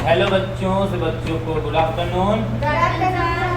Hello बच्चों से बच्चों को गुड आफ्टरनून।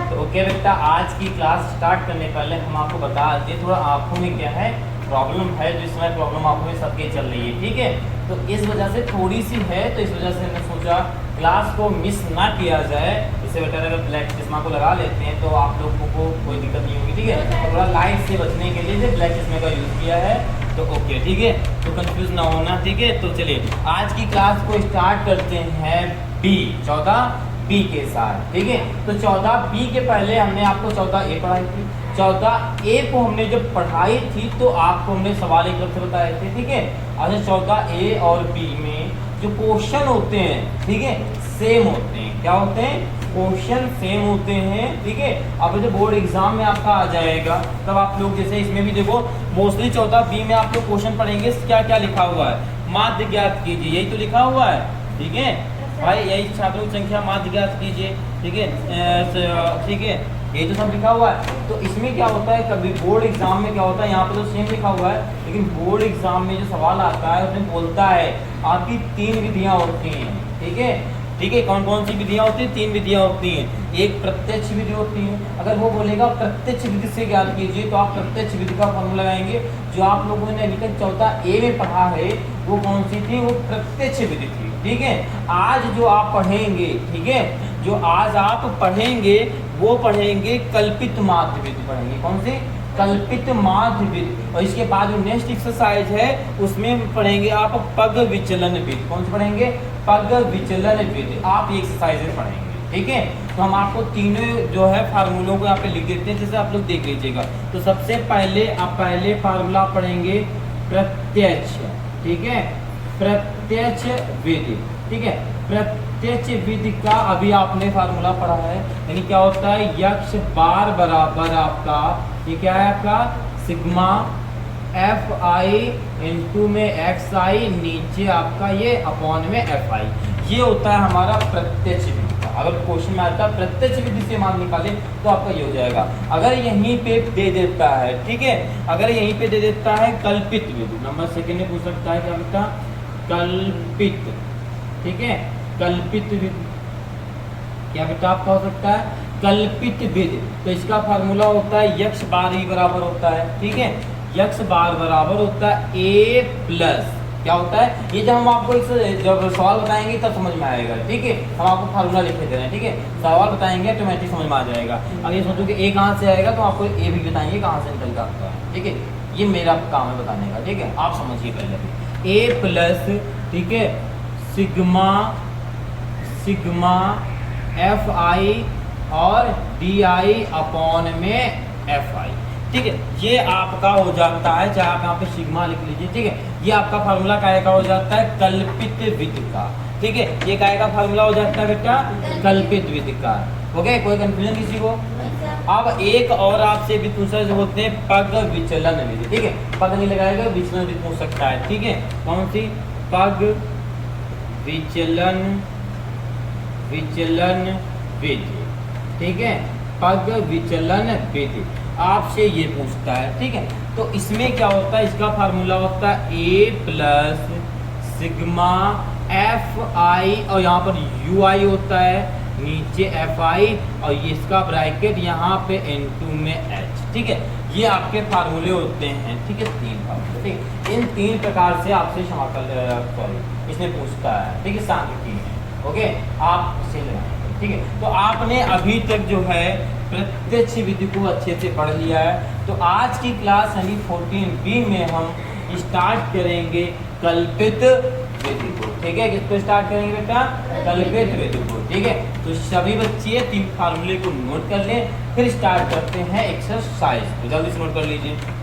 तो ओके बेटा, आज की क्लास स्टार्ट करने पहले हम आपको बता दें थोड़ा आँखों में क्या है प्रॉब्लम है, जो इस समय प्रॉब्लम आँखों में सबके चल रही है, ठीक है। तो इस वजह से थोड़ी सी है, तो इस वजह से हमने सोचा क्लास को मिस ना किया जाए। इससे बेटर अगर ब्लैक चश्मा को लगा लेते हैं तो आप लोगों को कोई दिक्कत नहीं होगी, ठीक है। तो थोड़ा लाइट से बचने के लिए ब्लैक चश्मे का यूज़ किया है, तो ओके ठीक है, तो कंफ्यूज ना होना, ठीक है। तो चलिए आज की क्लास को स्टार्ट करते हैं बी 14B के साथ, ठीक है। तो 14B के पहले हमने आपको 14A पढ़ाई थी। 14A को हमने जब पढ़ाई थी तो आपको हमने सवाल एक तरफ से बताए थे, ठीक है। अच्छा 14A और B में जो क्वेश्चन होते हैं, ठीक है, सेम होते हैं। क्या होते हैं? क्वेश्चन सेम होते हैं, ठीक है। अब जो बोर्ड एग्जाम में आपका आ जाएगा तब आप लोग जैसे इसमें भी देखो मोस्टली 14B में आप लोग क्वेश्चन पढ़ेंगे, क्या क्या लिखा हुआ है, माध्य ज्ञात कीजिए, यही तो लिखा हुआ है, ठीक है भाई। यही छात्रों की संख्या माध्य ज्ञात कीजिए, ठीक है, ठीक है, ये तो सब लिखा हुआ है। तो इसमें क्या होता है, कभी बोर्ड एग्जाम में क्या होता है, यहाँ पे तो सेम लिखा हुआ है, लेकिन बोर्ड एग्जाम में जो सवाल आता है उसमें बोलता है आपकी 3 विधियां होती हैं, ठीक है, ठीक है। कौन कौन सी विधियां होती हैं? 3 विधियां होती हैं। एक प्रत्यक्ष विधि होती है, अगर वो बोलेगा प्रत्यक्ष विधि से ज्ञात कीजिए तो आप प्रत्यक्ष विधि का फॉर्मूला लगाएंगे। जो आप लोगों ने अभी तक 14A में पढ़ा है वो कौन सी थी? वो प्रत्यक्ष विधि थी, ठीक है। आज जो आप पढ़ेंगे, ठीक है, जो आज आप पढ़ेंगे वो पढ़ेंगे कल्पित माध्य विधि पढ़ेंगे। कौन सी? कल्पित माध्य विधि। और इसके बाद जो नेक्स्ट एक्सरसाइज है उसमें पढ़ेंगे आप पग विचलन विधि। कौन सी पढ़ेंगे? पग विचलन विधि। आप ये एक्सरसाइज पढ़ेंगे, ठीक है। तो हम आपको तीनों जो है फार्मूलों को यहाँ पे लिख देते हैं, जैसे आप लोग देख लीजिएगा। तो सबसे पहले आप पहले फार्मूला पढ़ेंगे प्रत्यक्ष, ठीक है, प्रत्यक्ष विधि, ठीक है। प्रत्यक्ष विधि का अभी आपने फार्मूला पढ़ा है, यानी क्या होता है, यक्ष बार बराबर आपका ये क्या है आपका सिग्मा FI इंटू में XI, नीचे आपका ये अपॉन में FI, ये होता है हमारा प्रत्यक्ष विधि का। अगर क्वेश्चन में आता है प्रत्यक्ष विधि से मान निकाले तो आपका ये हो जाएगा। अगर यहीं पे दे देता है, ठीक है, अगर यहीं पे दे देता है कल्पित विधि, नंबर सेकंड में पूछ सकता है क्या बेटा? कल्पित, ठीक है, कल्पित विधि क्या बेटा आपका हो सकता है? कल्पित विधि। तो इसका फार्मूला होता है यक्ष बार ही बराबर होता है, ठीक है, यक्ष बार बराबर होता है A प्लस क्या होता है, ये जब हम आपको जब सवाल बताएंगे तब समझ में आएगा, ठीक है। हम आपको फार्मूला लिख दे रहे हैं, ठीक है, सवाल बताएंगे ऑटोमेटिक समझ में आ जाएगा। अब ये सोचो कि A कहाँ से आएगा तो आपको A भी बताएंगे कहाँ से निकल जाता है, ठीक है। ये मेरा काम है बताने का, ठीक है, आप समझिए पहले। A प्लस, ठीक है, सिग्मा सिग्मा FI और DI अपॉन में FI, ठीक है। ये आपका हो जाता है, चाहे आप यहाँ पे सिग्मा लिख लीजिए, ठीक है। ये आपका फार्मूला काय का हो जाता है? कल्पित विधि का, ठीक है। ये काय का फार्मूला हो जाता है बेटा? कल्पित विधि का। ओके, कोई कंफ्यूजन किसी को? अब एक और आपसे भी दूसरा जो होते हैं पग विचलन विधि, ठीक है। पग नहीं लगाएगा, विचलन विधि पूछ सकता है, ठीक है। कौन सी? पग विचलन विधि, ठीक है, पग विचलन विधि आपसे ये पूछता है, ठीक है। तो इसमें क्या होता है, इसका फार्मूला होता है A प्लस सिग्मा FI और यहाँ पर UI होता है, नीचे FI और ये इसका ब्रैकेट यहाँ पे N2 में H, ठीक है। ये आपके फार्मूले होते हैं, ठीक है, 3 फार्मूले, ठीक। इन 3 प्रकार से आपसे सॉरी इसमें पूछता है, ठीक है, सांख्यिकी में। ओके, आप इसे लगाएंगे, ठीक है। तो आपने अभी तक जो है प्रत्यक्ष विधि को अच्छे से पढ़ लिया है। तो आज की क्लास यानी 14B में हम स्टार्ट करेंगे कल्पित विधि को, ठीक है। किसको स्टार्ट करेंगे बेटा? कल्पित विधि को, ठीक है। तो सभी बच्चे 3 फार्मूले को नोट कर लें, फिर स्टार्ट करते हैं एक्सरसाइज। तो जल्दी से नोट कर लीजिए।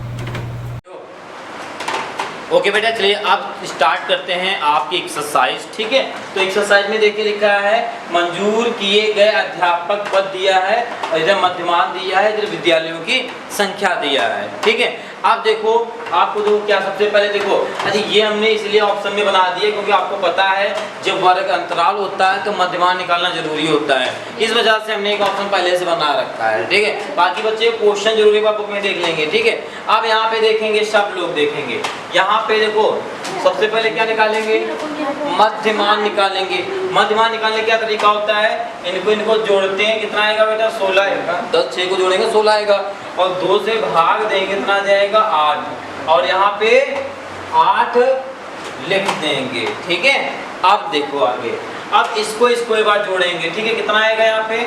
ओके बेटा, चलिए अब स्टार्ट करते हैं आपकी एक्सरसाइज, ठीक है। तो एक्सरसाइज में देखिए लिखा है मंजूर किए गए अध्यापक पद दिया है और इधर मध्यमान दिया है, इधर विद्यालयों की संख्या दिया है, ठीक है। अब देखो आपको देखो क्या सबसे पहले देखो, अच्छा ये हमने इसलिए ऑप्शन में बना दिया क्योंकि आपको पता है जब वर्ग अंतराल होता है तो मध्यमान निकालना जरूरी होता है, इस वजह से हमने एक ऑप्शन पहले से बना रखा है, ठीक है। बाकी बच्चे क्वेश्चन जरूरी बुक में देख लेंगे, ठीक है। अब यहाँ पे देखेंगे, सब लोग देखेंगे, यहाँ पे देखो सबसे पहले क्या निकालेंगे, मध्यमान निकालेंगे। मध्यमान निकालने का क्या तरीका होता है, इनको जोड़ते हैं, कितना आएगा बेटा 16 आएगा, 10 6 को जोड़ेंगे 16 आएगा, और 2 से भाग देंगे कितना आ जाएगा 8, और यहाँ पे 8 लिख देंगे। ठीक है, अब देखो आगे, अब इसको एक बार जोड़ेंगे। ठीक है, कितना आएगा यहाँ पे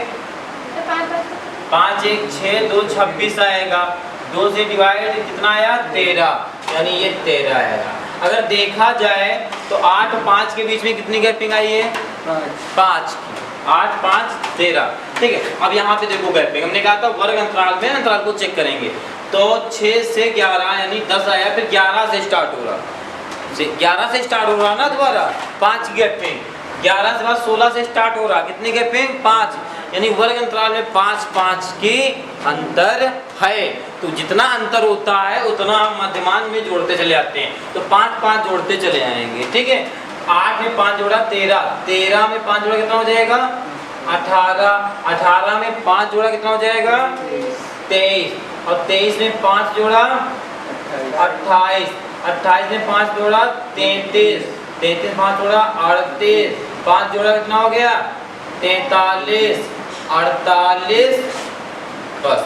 5 1 6 2 26 आएगा, 2 से डिवाइड कितना आया 13, यानी ये 13 आएगा। अगर देखा जाए तो 8 5 के बीच में कितनी गैपिंग आई है 5 की, 8 5 13। ठीक है, अब यहाँ पे देखो गैपिंग, हमने कहा था वर्ग अंतराल में अंतराल को चेक करेंगे, तो 6 से 11 यानी 10 आया, फिर 11 से स्टार्ट हो रहा, 11 से स्टार्ट हो रहा ना दोबारा, 5 गैपिंग, 11 से बाद 16 से स्टार्ट हो रहा, कितनी गैपिंग 5, यानी वर्ग अंतराल में 5 5 की अंतर है। तो जितना अंतर होता है उतना हम मध्यमान में जोड़ते चले आते हैं, तो 5 5 जोड़ते चले आएंगे। ठीक है, 8 में 5 जोड़ा 13, 13 में 5 जोड़ा कितना हो जाएगा 18, 18 में 5 जोड़ा कितना हो जाएगा 23, और 23 में 5 जोड़ा 28, 28 में 5 जोड़ा 33, 33 में 5 जोड़ा 38, 5 जोड़ा कितना हो गया 43, 48, बस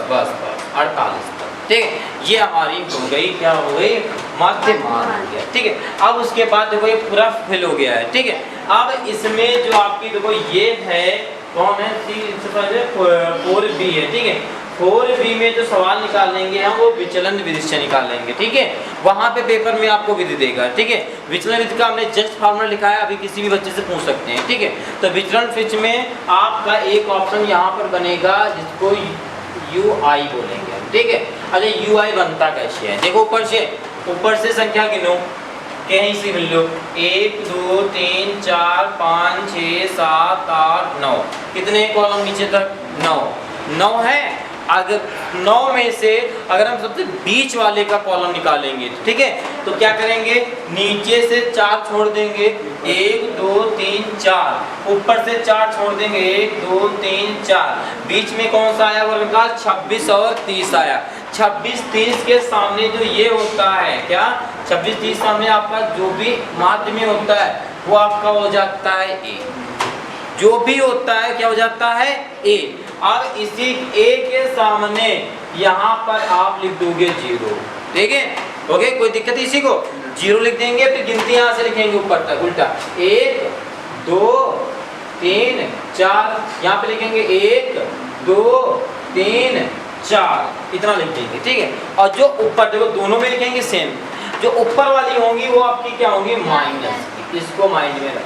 48 तक। ठीक है, ये हमारी हो गई, क्या हो गई मध्यमान हो गया। ठीक है, अब उसके बाद देखो ये पूरा फिल हो गया है। ठीक है, अब इसमें जो आपकी देखो ये है कौन है 4b है। ठीक है, 4b में जो सवाल निकालेंगे हम वो विचलन विधि से निकालेंगे। ठीक है, वहां पे पेपर में आपको विधि देगा। ठीक है, विचलन विधि का हमने जस्ट फार्मूला लिखा है, अभी किसी भी बच्चे से पूछ सकते हैं। ठीक है, तो विचलन विधि में आपका एक ऑप्शन यहाँ पर बनेगा जिसको UI बोलेंगे। ठीक है, अच्छा UI बनता कैसे है, देखो ऊपर से संख्या गिनो, कहीं से मिल लो 1 2 3 4 5 6 7 8 9, कितने कॉलम नीचे तक 9 है। अगर 9 में से अगर हम सबसे बीच वाले का कॉलम निकालेंगे, ठीक है, तो क्या करेंगे नीचे से 4 छोड़ देंगे, 1 2 3 4, ऊपर से 4 छोड़ देंगे 1 2 3 4, बीच में कौन सा आया वर्ग का 26 और 30 आया। 26 30 के सामने जो ये होता है, क्या 26 30 सामने आपका जो भी माध्य में होता है वो आपका हो जाता है A, जो भी होता है क्या हो जाता है A। अब इसी A के सामने यहाँ पर आप लिख दोगे 0। ठीक है, ओके, कोई दिक्कत इसी को 0 लिख देंगे, फिर गिनती यहाँ से लिखेंगे ऊपर तक उल्टा 1 2 3 4, यहाँ पे लिखेंगे 1 2 3 4, इतना लिख देंगे। ठीक है, और जो ऊपर देखो दोनों में लिखेंगे सेम, जो ऊपर वाली होंगी वो आपकी क्या होंगी माइनस की, इसको माइंड में रखना,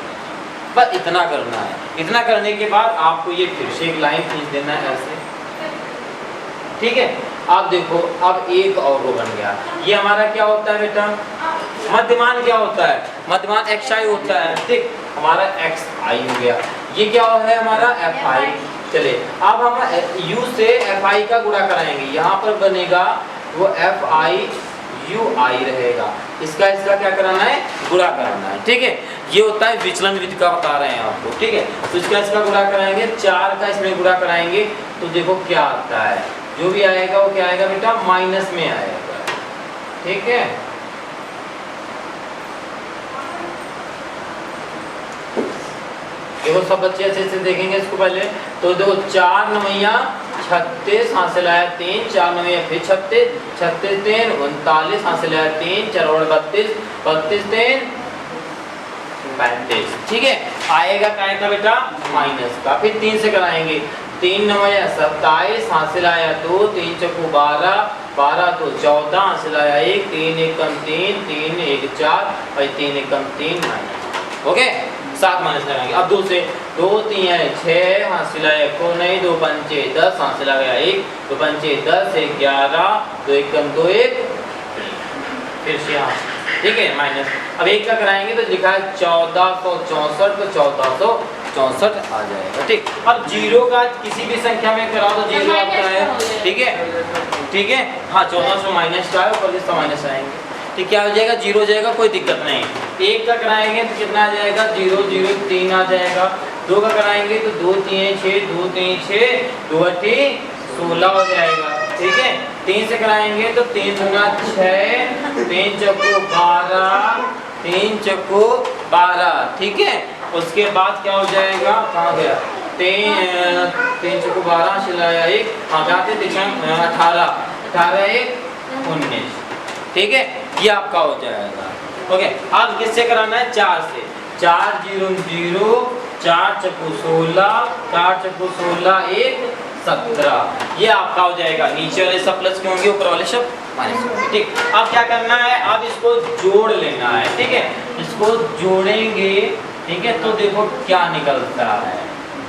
बस इतना करना है। इतना करने के बाद आपको ये फिर से एक लाइन खींच देना है ऐसे। ठीक है, आप देखो अब एक और रो बन गया, ये हमारा क्या होता है बेटा मध्यमान, क्या होता है मध्यमान xi होता है। ठीक, हमारा xi हो गया, ये क्या है हमारा fi। चले अब हम u से fi का गुणा कराएंगे, यहाँ पर बनेगा वो fi ui रहेगा, इसका क्या कराना है गुणा कराना है। ठीक है, ये होता है विचलन विधि का बता रहे हैं आपको। ठीक है, तो इसका गुणा कराएंगे, 4 का इसमें गुणा कराएंगे, तो देखो क्या आता है, जो भी आएगा वो क्या आएगा बेटा माइनस में आएगा। ठीक है, देखो सब बच्चे अच्छे से देखेंगे इसको पहले, तो देखो 4 9 36 हासिल आया 3, 4 9 फिर 36 36 3 39 हासिल आया 3, 4 और 32 32 3 35। ठीक है, आएगा क्या का बेटा माइनस का, फिर 3 से कराएंगे, 3 9 27 हासिल आया 2, 3 चौको 12 12 तो 14 हासिल आया 1, 3 1 कम 3 3 1 4 और 3 1 कम 3 माइनस। ओके, 7 माइनस लगाएंगे। अब 2 से 2 3 6 हासिल आया को नहीं, 2 पंचे 10 हासिल आ गया 1, 2 पंचे 10 1 11 2 1 कम 2 1, फिर से यहाँ। ठीक है, माइनस। अब 1 का कराएंगे तो लिखा है 1464, तो 1464 आ जाएगा। ठीक, अब 0 का किसी भी संख्या में कराओ तो 0 आता है। ठीक है, ठीक है, हाँ 1400 माइनस का है, ऊपर इसका माइनस आएंगे। ठीक, क्या हो जाएगा 0 हो जाएगा, कोई दिक्कत नहीं। 1 का कराएंगे तो कितना आ जाएगा 0 0 3 आ जाएगा। 2 का कराएंगे तो 2 3 6 2 3 6 2 8 16 हो जाएगा। ठीक है, 3 से कराएंगे तो 3 गुना 6 3 चौको 12 3 चौको 12, ठीक है। उसके बाद क्या हो जाएगा, कहाँ गया, 3 चौको 12 सिलाया 1, हाँ जाते 18, 18 1 19, ठीक है। ये आपका हो जाएगा। ओके, अब किससे कराना है, 4 से, 4 0 0, 4 चौको 16, 4 चौको 16 1 17, ये आपका हो जाएगा। नीचे वाले सब प्लस के होंगे, ऊपर वाले सब माइनस होंगे, ठीक। अब क्या करना है, अब इसको जोड़ लेना है, ठीक है। इसको जोड़ेंगे, ठीक है, तो देखो क्या निकलता है,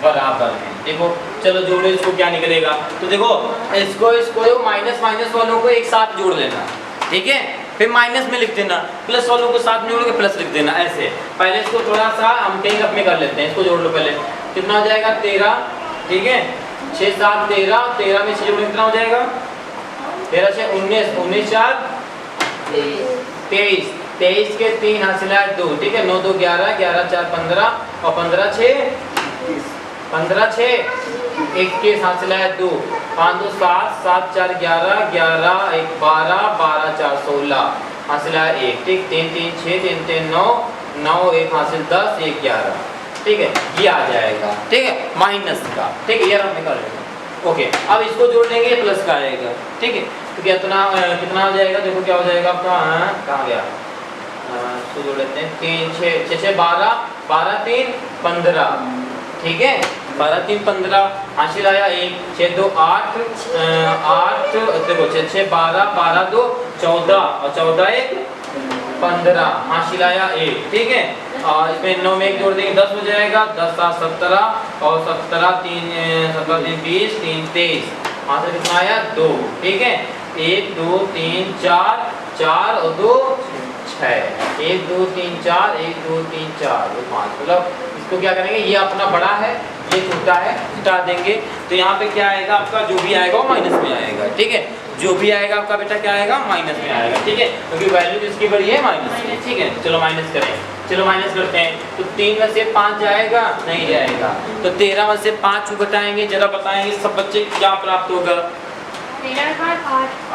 बराबर है। देखो चलो जोड़ो इसको, क्या निकलेगा, तो देखो इसको माइनस माइनस वालों को एक साथ जोड़ लेना, ठीक है। फिर माइनस में लिख देना, प्लस वालों को साथ में जोड़ के प्लस लिख देना, ऐसे। पहले इसको थोड़ा सा हम कहीं में कर लेते हैं, इसको जोड़ लो पहले। कितना हो जाएगा, 13, ठीक है। 6 7 13, 13 में 6 जोड़े कितना हो जाएगा, 13 6 19, 19 4 23, 23 के 3 हासिल है 2, ठीक है। 9 2 11, 11 4 15 और 15 6 21 हासिल है 2, 5 2 7, 7 4 11, 11 1 12, 12 4 16 हासिल है 1, ठीक। 3 3 6, 3 3 9, 9 1 हासिल 10, 1 11, ठीक है। ये आ जाएगा, ठीक है, माइनस का, ठीक है। ये हम निकाल लेंगे। ओके, अब इसको जोड़ लेंगे, प्लस का आएगा, ठीक है। तो कितना हो जाएगा, देखो क्या हो जाएगा आपका, कहाँ गया, इसको जोड़ लेते हैं। 3 6 6 12, 12 3 15, ठीक है। 12 3 15 हासिल आया 1, 6 2 8 8, देखो 6 6 12, 12 2 14 और 14 1 15 हासिल आया 1, ठीक है। और इसमें 9 में 1 जोड़ देंगे, 10 हो जाएगा, 10 7 17 और 17 3 17 3 20, 3 23 हासिल कितना आया 2, ठीक है। 1 2 3 4, 4 और 2 6, 1 2 3 4, 1 2 3 4 5, मतलब इसको क्या करेंगे, ये अपना बड़ा है, ये छोटा है, हटा देंगे। तो यहाँ पे क्या आएगा आपका, जो भी आएगा वो माइनस में आएगा, ठीक है। जो भी आएगा आपका बेटा क्या आएगा, माइनस में आएगा, ठीक है, क्योंकि वैल्यू जिसकी बड़ी है माइनस में, ठीक है। चलो माइनस करें, चलो माइनस करते हैं। तो 3 में से 5 जाएगा, नहीं जाएगा, तो 13 में से 5 को घटाएंगे, जरा बताएंगे सब बच्चे क्या प्राप्त होगा,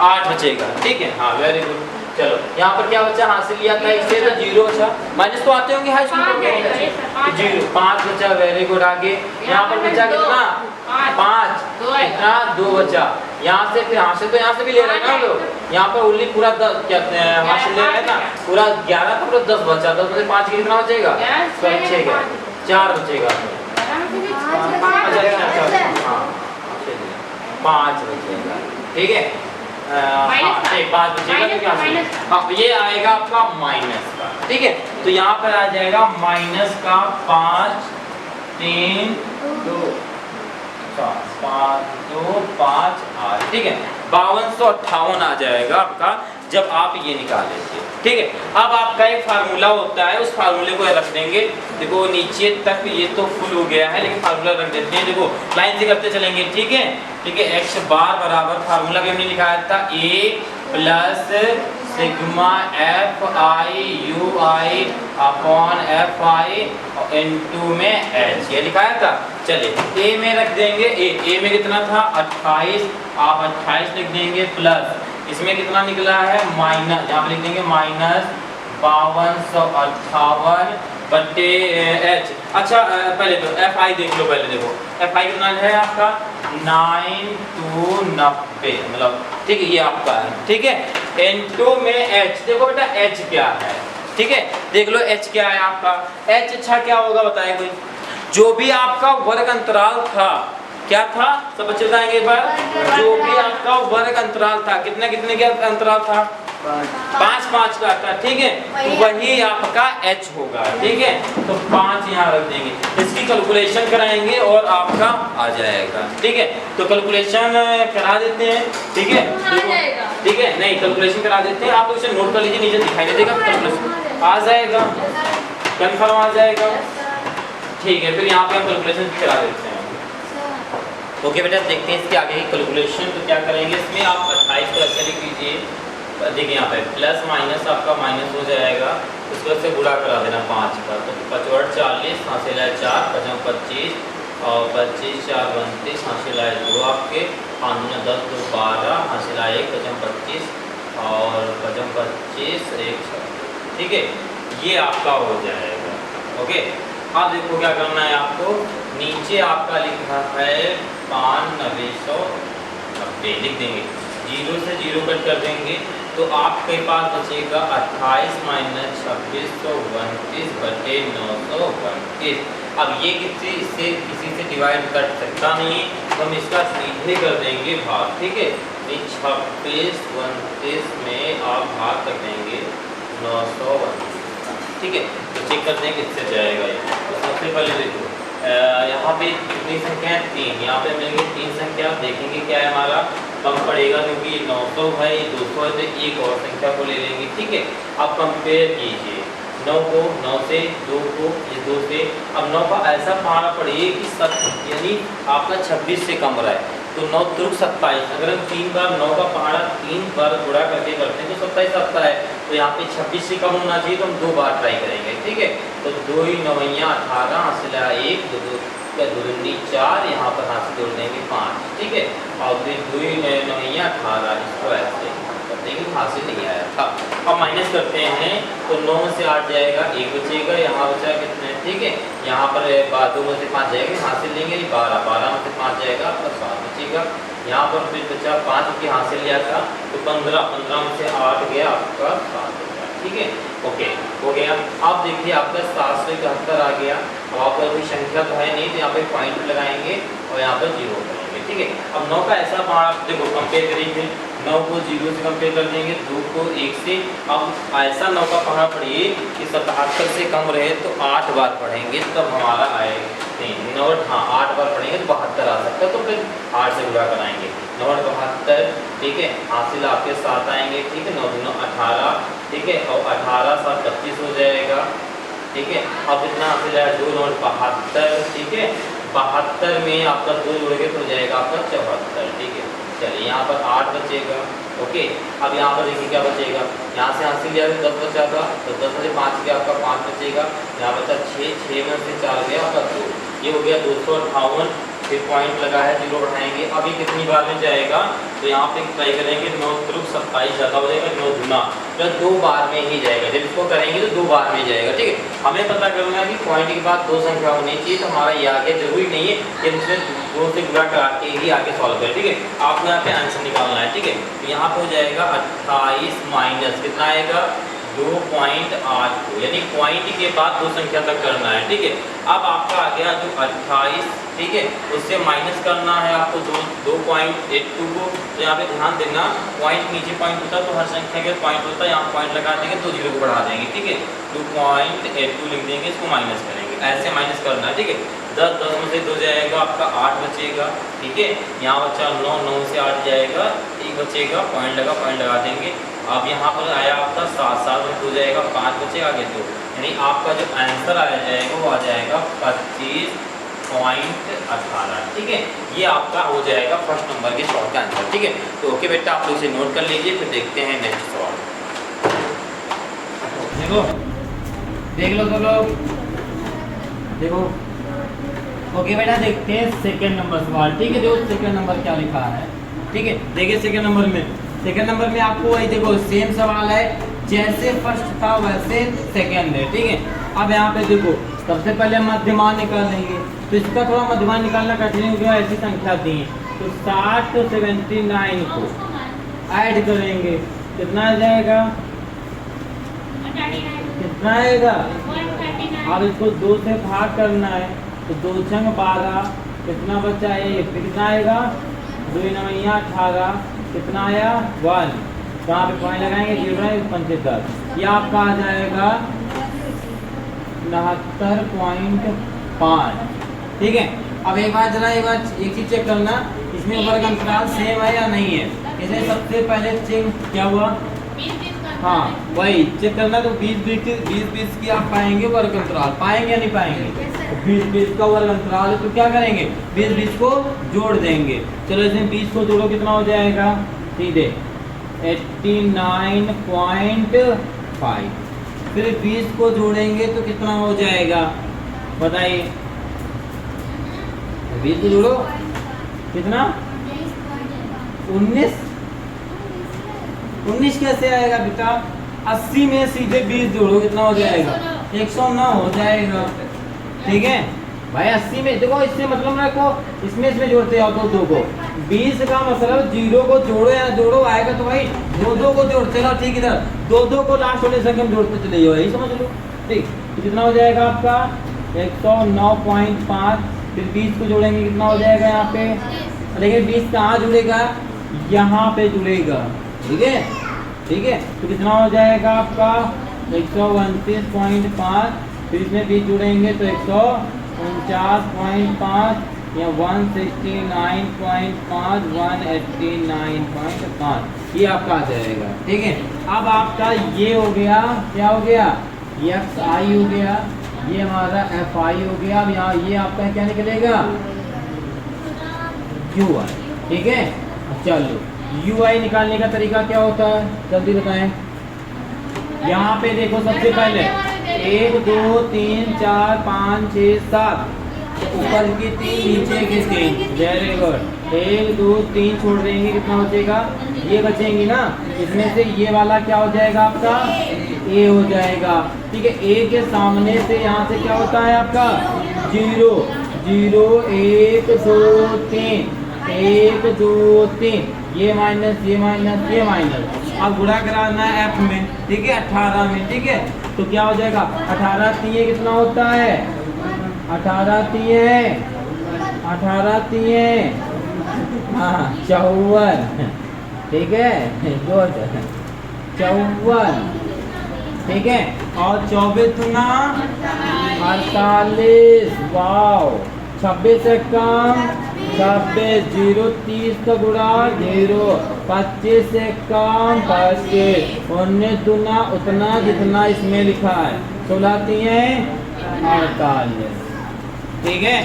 8 बचेगा, ठीक है। हाँ वेरी गुड। चलो यहाँ पर क्या बच्चा हासिल किया था, इससे तो 0 बचा, माइनस तो आते होंगे हाई स्कूल में, 0 5 बचा, वेरी गुड। आगे यहाँ पर बचा कितना, 5, इतना 2 बचा। यहाँ से फिर हासिल तो यहाँ से भी ले रहे हैं ना लोग, यहाँ पर ओनली पूरा 10 क्या हासिल ले रहे हैं ना, पूरा 11 का पूरा 10 बचा, 10 में से 5 कितना बचेगा, 4 बचेगा, 5 बचेगा, ठीक है। हाँ, 5 बचेगा, हाँ ये आएगा आपका माइनस का, ठीक है। तो यहाँ पर आ जाएगा माइनस का 5 3 2 5 2 5 8, ठीक है। 5258 आ जाएगा आपका, जब आप ये निकाल लेंगे, ठीक है। अब आपका एक फार्मूला होता है, उस फार्मूले को रख देंगे। देखो नीचे तक ये तो फुल हो गया है, लेकिन फार्मूला रख देते हैं, देखो लाइन से करते चलेंगे, ठीक है, ठीक है। x बार बराबर फार्मूला भी हमने लिखाया था, a plus sigma F I U I upon F I into में h, ये लिखाया था। चलिए a में रख देंगे, a में कितना था 28, आप 28 लिख देंगे, प्लस इसमें कितना निकला है माइनस, यहाँ पे लिख देंगे माइनस 5258 बट्टे h। अच्छा पहले तो एफ आई देख लो, पहले देखो एफ आई कितना है आपका 9/90, मतलब ठीक है, ये आपका है, ठीक है। इनटू में h, देखो बेटा h क्या है, ठीक है, देख लो h क्या है आपका, h अच्छा क्या होगा बताए कोई, जो भी आपका वर्ग अंतराल था, क्या था सब बच्चे बताएंगे एक बार, जो भी आपका वर्ग अंतराल था, कितने कितने का अंतराल था, 5 5 का था, ठीक है, तो वही आपका h होगा, ठीक है। तो 5 यहाँ रख देंगे, इसकी कैलकुलेशन कराएंगे और आपका आ जाएगा, ठीक है। तो कैलकुलेशन करा देते हैं, ठीक है, ठीक है, नहीं कैलकुलेशन करा देते हैं, आप लोग इसे नोट कर लीजिए, नीचे दिखाई दे देगा, कैलकुलेशन आ जाएगा, कन्फर्म आ जाएगा, ठीक है। फिर यहाँ पे हम कैलकुलेशन करा देते हैं। ओके बेटा, देखते हैं इसके आगे की कैलकुलेशन। तो क्या करेंगे, इसमें आप 28 को ऐसे लिख लीजिए, देखिए यहाँ पे प्लस माइनस आपका माइनस हो जाएगा, उसको से गुणा करा देना 5 का, तो 5 40 हासिल है 4, 5 25 और 25 4 32 हासिल है 2 आपके, 5 10 2 12 हासिल है 1, 5 25 और 5 25 1, ठीक है, ये आपका हो जाएगा, ओके, अब देखो क्या करना है आपको, नीचे आपका लिखा है 9590 लिख देंगे, 0 से 0 कट कर देंगे तो आपके पास बचेगा 28 - 2629/929। अब ये किसी से डिवाइड कर सकता नहीं, तो हम इसका सीधे कर देंगे भाग, ठीक है। 26 29 में आप भाग कर देंगे 929, ठीक है। तो चेक करते हैं किससे जाएगा ये। तो सबसे पहले देखो यहाँ पे कितनी संख्या है, 3, यहाँ पे मिलेंगे 3 संख्या, देखेंगे क्या है हमारा, कम पड़ेगा क्योंकि 900 है, 200 है, तो एक और संख्या को ले लेंगे, ठीक है। अब कंपेयर कीजिए 9 को 9 से, 2 को ये 2 से। अब 9 का ऐसा पहाड़ा पड़िए कि यानी आपका 26 से कम रहा है, तो 9 त्रुक 27। अगर हम 3 बार 9 का पहाड़ा 3 बार गुणा करके करते हैं तो 27 आता है, तो यहाँ पे 26 से कम होना चाहिए, तो हम 2 बार ट्राई करेंगे, ठीक है। तो 2 9 18 हासिल 1, 2 2 4, यहाँ पर हासिल जोड़ देंगे 5, ठीक है। और 2 9 18 इसको ऐसे कर देंगे, हासिल नहीं आया था। अब माइनस करते हैं तो 9 में से 8 जाएगा, 1 बचेगा, यहाँ बचा कितने, ठीक है। यहाँ पर 2 में से 5 जाएगा, हासिल लेंगे 12, 12 में से 5 जाएगा तो 7 बचेगा। यहाँ पर फिर बचा 5 की हासिल लिया था तो 15, 15 में से 8 गया आपका 7 बचा, ठीक है। ओके, हो गया। अब देखिए आपका 771 आ गया। अब आपका कोई संख्या तो है नहीं, तो यहाँ पे पॉइंट लगाएंगे और यहाँ पर 0 करेंगे, ठीक है। अब 9 का ऐसा पहाड़ा देखो कंपेयर करेंगे, 9 को 0 से कंपेयर कर देंगे, 2 को 1 से। अब ऐसा 9 का पहाड़ा पढ़िए कि 77 से कम रहे तो 8 बार पढ़ेंगे तब हमारा आएगा 9, हाँ 8 बार पढ़ेंगे तो 72 आ सकता है, तो फिर 8 से गुणा कराएंगे, 9 72, ठीक है। हासिल आपके 7 आएंगे, ठीक है। 9 2 18, ठीक है। और 18 7 25 हो जाएगा, ठीक है। अब इतना हासिल है 2 9 72, ठीक है। 72 में आपका 2 जोड़ेंगे तो हो जाएगा आपका 74, ठीक है। चलिए यहाँ पर 8 बचेगा, ओके। अब यहाँ पर देखिए क्या बचेगा, यहाँ से हासिल लिया 10 बचा था, तो 10 में से 5 गया आपका 5 बचेगा। यहाँ बचा 6, 6 में से 4 गया आपका 2, ये हो गया 258। फिर पॉइंट लगा है, 0 बढ़ाएंगे। अभी कितनी बार में जाएगा, तो यहाँ पे ट्राई करेंगे 9 त्रुक 27 ज़्यादा हो जाएगा, 9 गुना, तो 2 बार में ही जाएगा। जब इसको करेंगे तो 2 बार में जाएगा, ठीक है। हमें पता करना है कि पॉइंट के बाद 2 संख्या होनी चाहिए, तो हमारा ये आगे जरूरी नहीं है कि इसमें 2 से गुणा करा के ही आगे सॉल्व करें, ठीक है। आपको यहाँ पे आंसर निकालना है, ठीक है। तो यहाँ पे हो जाएगा 28 माइनस कितना आएगा 2.82, यानी पॉइंट के बाद 2 संख्या तक करना है, ठीक है। अब आपका आ गया जो 28, ठीक है, उससे माइनस करना है आपको 2.82 को। तो यहाँ पे ध्यान देना, पॉइंट नीचे पॉइंट होता है तो हर संख्या के पॉइंट होता है, यहाँ पॉइंट लगा देंगे तो 0 को बढ़ा देंगे, ठीक है। 2.82 लिख देंगे, इसको माइनस करेंगे, ऐसे माइनस करना है, ठीक है। 10 10 में से 2 जाएगा आपका 8 बचेगा, ठीक है। यहाँ बचा 9 9 से 8 जाएगा, 1 बचेगा, पॉइंट लगा देंगे। अब यहाँ पर आया आपका 7 7 में 2 जाएगा, 5 बचेगा, आगे 2, यानी आपका जो आंसर आ जाएगा वो आ जाएगा 25.18, ठीक है। ये आपका हो जाएगा फर्स्ट नंबर के सवाल का आंसर, ठीक है। तो ओके बेटा, आप लोग इसे नोट कर लीजिए, फिर देखते हैं नेक्स्ट सवाल। देखो देख लो तो लोग, देखो ओके बेटा, देखते हैं सेकंड नंबर सवाल, ठीक है। देखो सेकंड नंबर क्या लिखा है, ठीक है। देखिए सेकंड नंबर में आपको वही देखो सेम सवाल है, जैसे फर्स्ट था वैसे सेकंड है, ठीक है। अब यहाँ पे देखो सबसे पहले मध्यमान निकालेंगे, तो इसका थोड़ा मध्यमान निकालना कठिन हो गया, ऐसी संख्या दी है तो 60 तो 79 को ऐड करेंगे, कितना आ जाएगा, कितना आएगा। अब इसको 2 से भाग करना है, तो 2 छंग 12, कितना बचा है, कितना आएगा 2 9 18, कितना आया 1, कहाँ पे पॉइंट लगाएंगे 0 75, यह आपका आ जाएगा 69.5, ठीक है। अब एक बार एक चीज चेक करना, इसमें वर्ग अंतराल सेम है या नहीं है। इसलिए सबसे पहले चेक क्या हुआ, हाँ वही चेक करना, तो 20 की आप पाएंगे वर्ग अंतराल, पाएंगे या नहीं पाएंगे, 20 का वर्ग अंतराल है, तो क्या करेंगे 20 को जोड़ देंगे। चलो इसमें 20 को जोड़ो, कितना हो जाएगा सीधे 89.5, फिर 20 को जोड़ेंगे तो कितना हो जाएगा बताइए, 20 को जोड़ो कितना 19 कैसे आएगा बेटा, 80 में सीधे 20 जोड़ो कितना हो जाएगा 109 हो जाएगा। ठीक है भाई 80 में देखो, इससे मतलब रखो, इसमें जोड़ते आओ दो को। 20 का मतलब 0 को जोड़ो या जोड़ो आएगा तो भाई 2 को जोड़ते रहो। ठीक, इधर 2 को लास्ट वाले संख्या में जोड़ते चले जाओ, यही समझ लो। ठीक, तो कितना हो जाएगा आपका 109.5। फिर 20 को जोड़ेंगे कितना हो जाएगा यहाँ पे, लेकिन 20 कहाँ जुड़ेगा, यहाँ पे जुड़ेगा। ठीक है, ठीक है, तो कितना हो जाएगा आपका 129.5। फिर इसमें 20 जुड़ेंगे तो 149.5 या 169.5, 189.5, ये आपका आ जाएगा। ठीक है, अब आपका ये हो गया, क्या हो गया, एक्स आई हो गया, ये हमारा एफ आई हो गया। अब यहाँ ये आपका क्या निकलेगा, यू आई। ठीक है, चलो यू आई निकालने का तरीका क्या होता है, जल्दी बताएं। यहाँ पे देखो, सबसे पहले 1 2 3 4 5 6 7, ऊपर की 3 नीचे की 3, वेरी गुड। 1 2 3 छोड़ देंगे, कितना बचेगा, ये बचेंगी ना, इसमें से ये वाला क्या हो जाएगा आपका, ए हो जाएगा। ठीक है, ए के सामने से यहाँ से क्या होता है आपका 0 0 1 2 3, 1 2 3, ये माइनस ये माइनस ये माइनस। अब गुणा कराना है एफ में, ठीक है, 18 में। ठीक है, तो क्या हो जाएगा, 18 3 कितना होता है, 18 3 हाँ 54। ठीक है, 54। ठीक है, और 24 गुना 48, वाओ। 26 से कम 26, 0 30 का गुणा 0, 25 से कम 25, 19 दुना उतना जितना इसमें लिखा है, 16 3 48। ठीक है,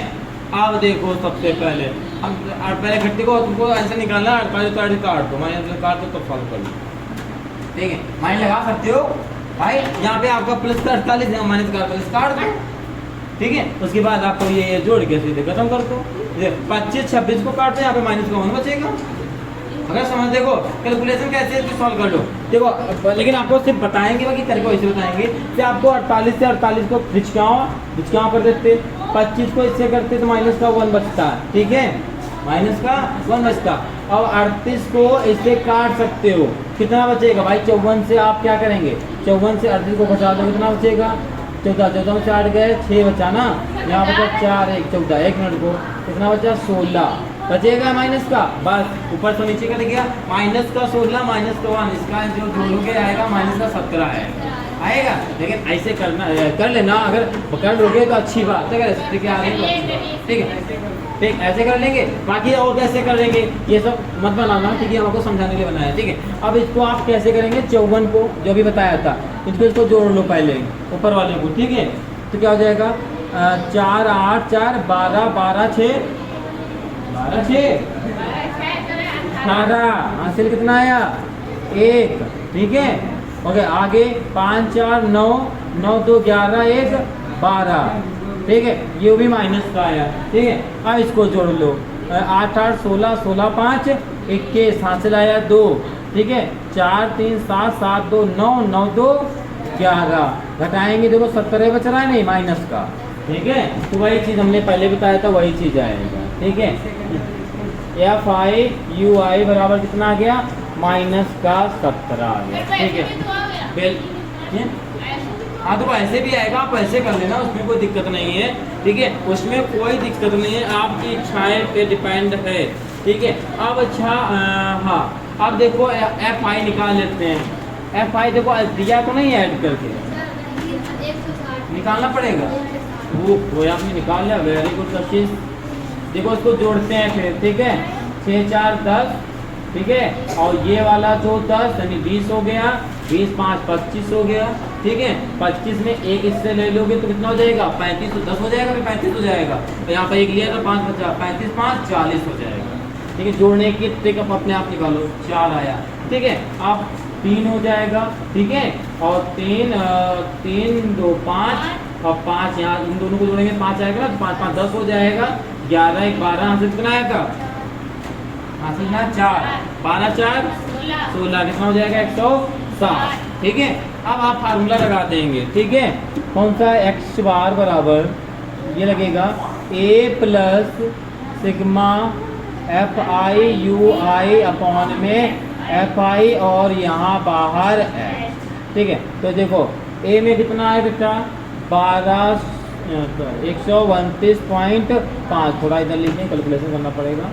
अब देखो सबसे पहले हम पहले घट्टी को तुमको ऐसे निकालना है, 48 तो काट दो, माइनस काट दो तो सॉल्व कर लो। ठीक है, माइनस लगा सकते हो भाई, यहाँ पे आपका प्लस का 48, यहाँ माइनस का 48 काट दो। ठीक है, उसके बाद आपको ये जोड़ के सीधे खत्म कर दो। 25 26 को काटते हैं, यहाँ पे माइनस का 1 बचेगा। अगर समझ, देखो कैलकुलेशन कैसे सॉल्व कर लो। देखो लेकिन आपको सिर्फ बताएंगे, बाकी तरीका ऐसे बताएंगे कि आपको 48 से 48 को खिचकाओ कर देते, 25 को इससे करते तो माइनस का 1 बचता। ठीक है, माइनस का 1 बचता। अब 38 को इससे काट सकते हो, कितना बचेगा भाई, 54 से आप क्या करेंगे, 54 से 38 को घटा दो, कितना बचेगा, 14 14 से 8 गए, 6 बचा ना, यहाँ बचा 4 1 14, 1 मिनट को कितना बचा, 16 बचेगा माइनस का। बस ऊपर से नीचे कर गया, माइनस का 16 माइनस का 1, इसका जो जोड़ोगे आएगा माइनस का 17 आएगा। लेकिन ऐसे करना कर लेना, अगर कर लोगे तो अच्छी बात है, अगर ऐसे क्या आ रही है तो ठीक है, ठीक ऐसे कर लेंगे। बाकी और कैसे कर लेंगे ये सब मत बनाना, ठीक है, हम आपको समझाने के लिए बनाया। ठीक है, अब इसको आप कैसे करेंगे, 54 को जो भी बताया था इसको जोड़ लो पहले ऊपर वाले को। ठीक है, तो क्या हो जाएगा, 4 8 4 12 12 6 12 6 18, हासिल कितना आया 1। ठीक है, ओके, आगे 5 4 9 9 2 11 1 12। ठीक है, ये भी माइनस का आया। ठीक है, अब इसको जोड़ लो, 8 8 16 16 5 21, हासिल आया 2। ठीक है, 4 3 7 7 2 9 9 2 11, घटाएंगे देखो 17 बच रहा है नहीं माइनस का। ठीक है, तो वही चीज़ हमने पहले बताया था, वही चीज़ आएगा। ठीक है, एफ आई यू आई बराबर कितना आ गया, माइनस का 17 आ गया। ठीक है, हाँ तो ऐसे भी आएगा, आप ऐसे कर लेना, उसमें कोई दिक्कत नहीं है। ठीक है, उसमें कोई दिक्कत नहीं है, आपकी इच्छाएं पे डिपेंड है। ठीक है, अब अच्छा हाँ, अब देखो एफ आई निकाल लेते हैं। एफ आई देखो दिया तो नहीं ऐड करके निकालना पड़ेगा, वो आपने निकाल लिया, वेरी गुड सचिश। देखो इसको जोड़ते हैं फिर। ठीक है, 6 4 10। ठीक है, और ये वाला जो 10 यानी 20 हो गया, 20 5 25 हो गया। ठीक है, 25 में एक इससे ले लोगे तो कितना हो जाएगा, 35 तो 10 हो जाएगा, फिर 35 हो जाएगा, तो यहाँ पर एक लिया तो 5 बचा, 35 5 40 हो जाएगा। ठीक है, जोड़ने की ट्रिक आप अपने आप निकालो, 4 आया। ठीक है, अब 3 हो जाएगा। ठीक है, और 3 3 2 5 और 5 यहाँ इन दोनों को जोड़ेंगे 5 आएगा, तो 5 5 10 हो जाएगा, 11 1 12, हासिल कितना आएगा, हासिल ना 4 12 4 16, कितना हो जाएगा 160। ठीक है, अब आप फार्मूला लगा देंगे, ठीक है। कौन सा, एक्स बार बराबर ये लगेगा A plus sigma F I U I upon में एफ आई और यहाँ बाहर है, ठीक है। तो देखो ए में कितना है बेटा 129.5, थोड़ा इधर लिखें, कैलकुलेशन करना पड़ेगा।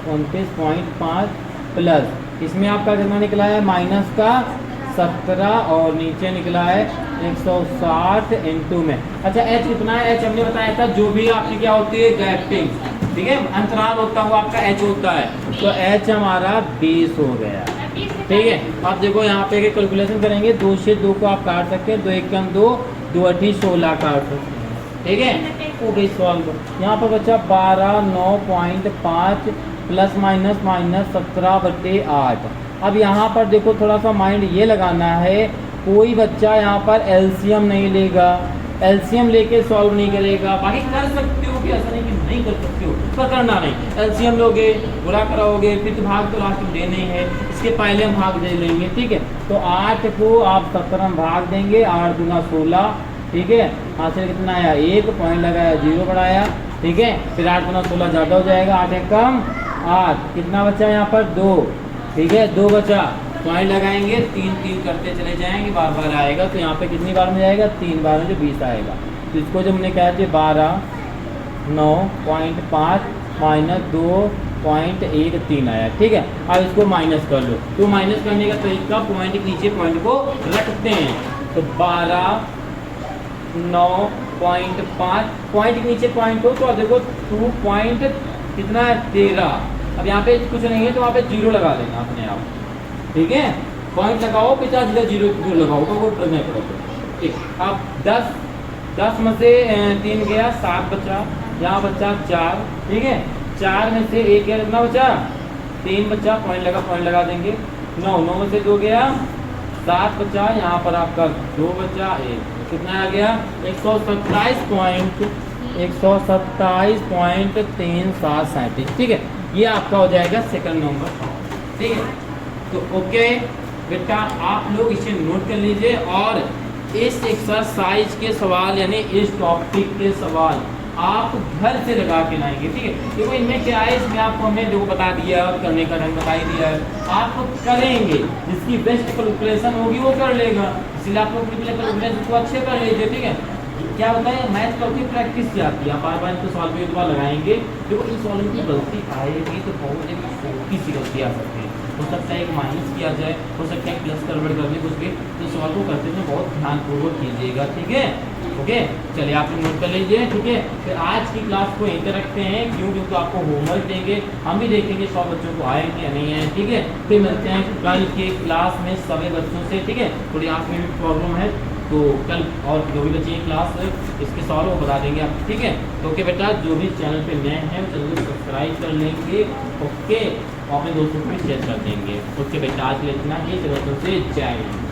29.5 प्लस इसमें आपका कितना निकला है माइनस का 17 और नीचे निकला है 160 इंटू में। अच्छा एच कितना है, एच हमने बताया था जो भी आपकी क्या होती है गैपिंग, ठीक है, अंतराल होता हुआ आपका एच होता है, तो एच हमारा 20 हो गया, ठीक है। आप देखो यहाँ पे कैलकुलेशन करेंगे, 2 से 2 को आप काट सकते हैं, 2 1 2, 2 8 16 काट सकते हैं, ठीक है। हो गई सॉल्व। यहाँ पर बच्चा 12 9.5 प्लस माइनस 17/8। अब यहाँ पर देखो थोड़ा सा माइंड ये लगाना है, कोई बच्चा यहाँ पर एलसीएम नहीं लेगा, एलसीएम लेके सॉल्व नहीं करेगा। बाकी कर सकते हो कि ऐसा नहीं कि नहीं कर सकते हो, पर करना नहीं। एलसीएम लोगे, गुणा कराओगे, फिर भाग तो लास्ट में देने हैं, इसके पहले हम भाग दे लेंगे, ठीक है। तो 8 को आप 17 में भाग देंगे, 8 दूना 16, ठीक है। हासिल कितना आया 1 पॉइंट लगाया, 0 बढ़ाया, ठीक है। फिर 8 दूना 16 ज़्यादा हो जाएगा, 8 एक कम 8, कितना बचा यहाँ पर 2, ठीक है, 2 बचा, पॉइंट लगाएंगे, 3 3 करते चले जाएंगे, बार बार आएगा, तो यहाँ पे कितनी बार में जाएगा 3 बार में, जो 20 आएगा। तो इसको जब हमने कहा था 12 9.5 माइनस 2.13 आया, ठीक है। अब इसको माइनस कर लो, तो माइनस करने का तरीका पॉइंट के नीचे पॉइंट को रखते हैं, तो 12 9.5 पॉइंट के नीचे पॉइंट हो, तो देखो 2 पॉइंट कितना है 13। अब यहाँ पे कुछ नहीं है तो वहाँ पे 0 लगा देना अपने आप, ठीक है। पॉइंट लगाओ 50 इधर 0 लगाओ, तो वो नहीं पड़ेगा, ठीक। अब 10 में से 3 गया, 7 बचा, यहाँ बचा 4, ठीक है। 4 में से 1 गया, कितना बचा 3 बचा, पॉइंट लगा देंगे। 9 में से 2 गया, 7 बचा, यहाँ पर आपका 2 बचा, 1, कितना आ गया 127.37, ठीक है। ये आपका हो जाएगा सेकंड नंबर, ठीक है। तो ओके बेटा, आप लोग इसे नोट कर लीजिए, और इस एक्सरसाइज के सवाल यानी इस टॉपिक के सवाल आप घर से लगा के लाएंगे, ठीक है। देखो इनमें क्या है, इसमें आपको हमने जो बता दिया और करने का ढंग बता दिया है, आप करेंगे, जिसकी बेस्ट कैलकुलेशन होगी वो कर लेगा, इसलिए आप लोग कैलकुलेशन को अच्छे कर लीजिए, ठीक है। क्या होता है मैथ करके प्रैक्टिस की आती है, आप बार बार इनको सॉल्व एक बार लगाएंगे, देखो इस सॉल्व की गलती आएगी तो बहुत एक छोटी सी गलती आ सकती है, हो सकता है एक माइनस किया जाए, हो सकता है प्लस गड़बड़ करने कुछ भी, तो सॉल्व को करते समय बहुत ध्यानपूर्वक कीजिएगा, ठीक है। ओके चलिए आप लोग नोट कर लीजिए, ठीक है। फिर आज की क्लास को यहीं तक रखते हैं, क्योंकि तो आपको होमवर्क देंगे, हम भी देखेंगे 100 बच्चों को आएंगे या नहीं आए, ठीक है। फिर मिलते हैं कल के क्लास में सभी बच्चों से, ठीक है। थोड़ी आँख में भी प्रॉब्लम है, तो कल और जो भी बच्चे क्लास इसके सॉल्व वो बता देंगे आप, ठीक है। तो ओके बेटा, जो भी चैनल पे नए हैं वो चैनल को सब्सक्राइब कर लेंगे, ओके, और अपने दोस्तों को भी शेयर कर देंगे, ओके बेटा। आज के लिए इतना ही, से जय हिंद।